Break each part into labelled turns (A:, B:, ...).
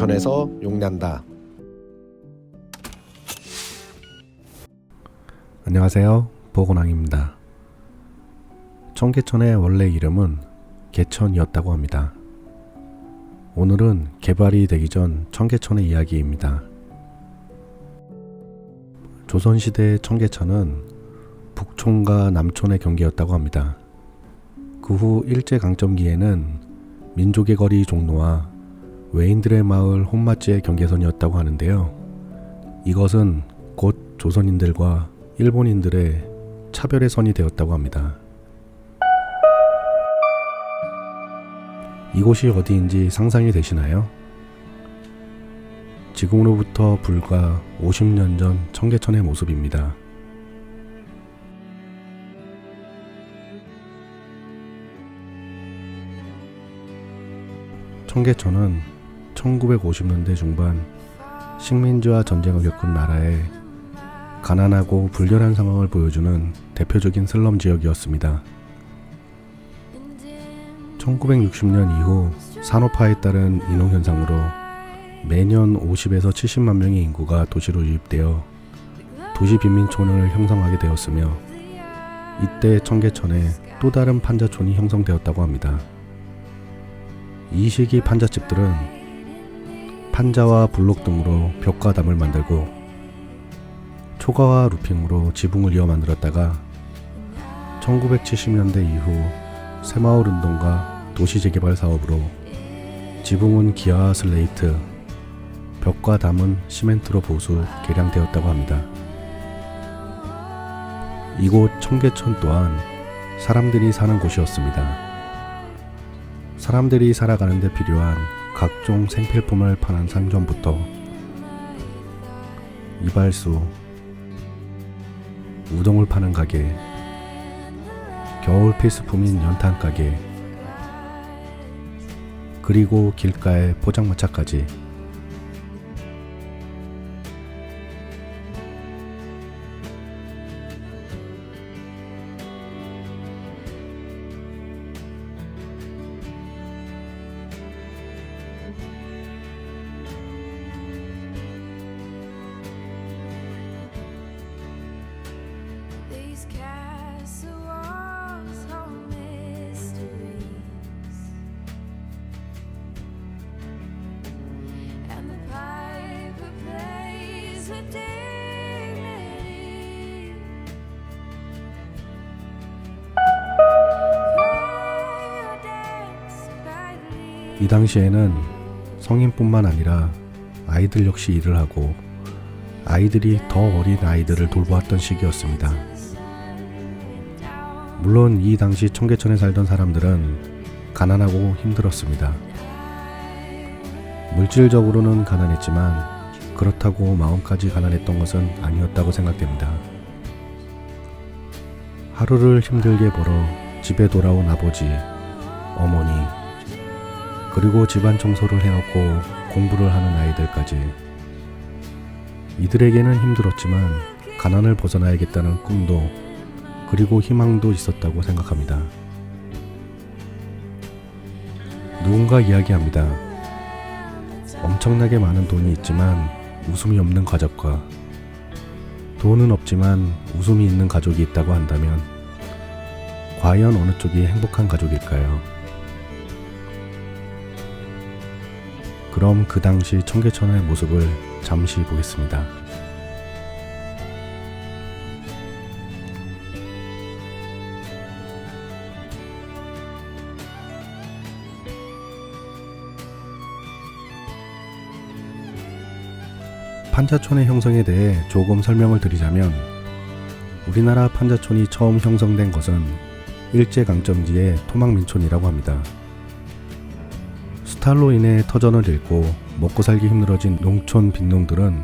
A: 청계천에서 용난다.
B: 안녕하세요, 보건왕입니다. 청계천의 원래 이름은 개천이었다고 합니다. 오늘은 개발이 되기 전 청계천의 이야기입니다. 조선시대의 청계천은 북촌과 남촌의 경계였다고 합니다. 그 후 일제강점기에는 민족의 거리 종로와 외인들의 마을 혼마지의 경계선이었다고 하는데요. 이것은 곧 조선인들과 일본인들의 차별의 선이 되었다고 합니다. 이곳이 어디인지 상상이 되시나요? 지금으로부터 불과 50년 전 청계천의 모습입니다. 청계천은 1950년대 중반 식민지와 전쟁을 겪은 나라에 가난하고 불결한 상황을 보여주는 대표적인 슬럼 지역이었습니다. 1960년 이후 산업화에 따른 인口현상으로 매년 50에서 70만 명의 인구가 도시로 유입되어 도시 빈민촌을 형성하게 되었으며 이때 청계천에 또 다른 판자촌이 형성되었다고 합니다. 이 시기 판자집들은 판자와 블록 등으로 벽과 담을 만들고 초가와 루핑으로 지붕을 이어 만들었다가 1970년대 이후 새마을 운동과 도시 재개발 사업으로 지붕은 기아와 슬레이트, 벽과 담은 시멘트로 보수 개량되었다고 합니다. 이곳 청계천 또한 사람들이 사는 곳이었습니다. 사람들이 살아가는 데 필요한 각종 생필품을 파는 상점부터 이발소, 우동을 파는 가게, 겨울 필수품인 연탄 가게, 그리고 길가의 포장마차까지 이 당시에는 성인뿐만 아니라 아이들 역시 일을 하고 아이들이 더 어린 아이들을 돌보았던 시기였습니다. 물론 이 당시 청계천에 살던 사람들은 가난하고 힘들었습니다. 물질적으로는 가난했지만 그렇다고 마음까지 가난했던 것은 아니었다고 생각됩니다. 하루를 힘들게 벌어 집에 돌아온 아버지, 어머니, 그리고 집안 청소를 해놓고 공부를 하는 아이들까지 이들에게는 힘들었지만 가난을 벗어나야겠다는 꿈도 그리고 희망도 있었다고 생각합니다. 누군가 이야기합니다. 엄청나게 많은 돈이 있지만 웃음이 없는 가족과 돈은 없지만 웃음이 있는 가족이 있다고 한다면 과연 어느 쪽이 행복한 가족일까요? 그럼 그 당시 청계천의 모습을 잠시 보겠습니다. 판자촌의 형성에 대해 조금 설명을 드리자면 우리나라 판자촌이 처음 형성된 것은 일제강점기의 토막민촌이라고 합니다. 수탈로 인해 터전을 잃고 먹고 살기 힘들어진 농촌 빈농들은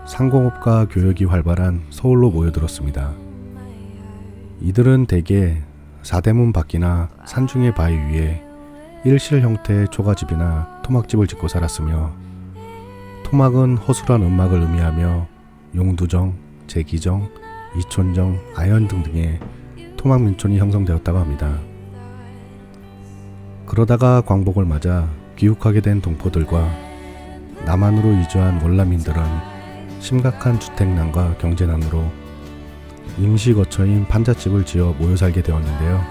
B: 상공업과 교역이 활발한 서울로 모여들었습니다. 이들은 대개 사대문 밖이나 산중의 바위 위에 일실 형태의 초가집이나 토막집을 짓고 살았으며 토막은 허술한 음막을 의미하며 용두정, 제기정, 이촌정, 아현 등등의 토막민촌이 형성되었다고 합니다. 그러다가 광복을 맞아 귀국하게 된 동포들과 남한으로 이주한 월남민들은 심각한 주택난과 경제난으로 임시 거처인 판잣집을 지어 모여 살게 되었는데요.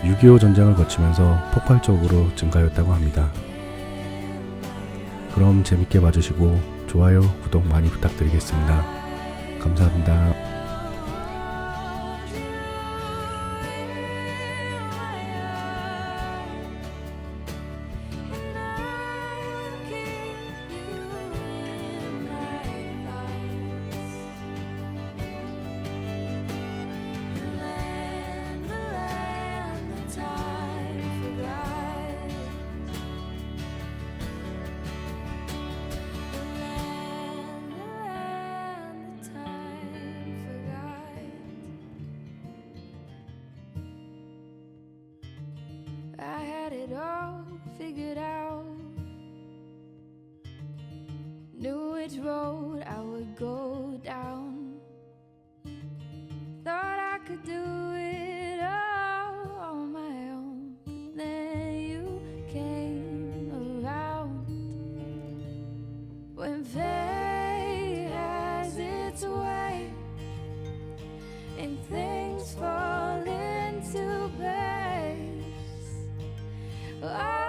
B: 6.25 전쟁을 거치면서 폭발적으로 증가했다고 합니다. 그럼 재밌게 봐주시고 좋아요, 구독 많이 부탁드리겠습니다. 감사합니다.
A: I had it all figured out, knew which road I would go down, thought I could do it all on my own, but then you came around. When fate has its way and things fall into place, oh,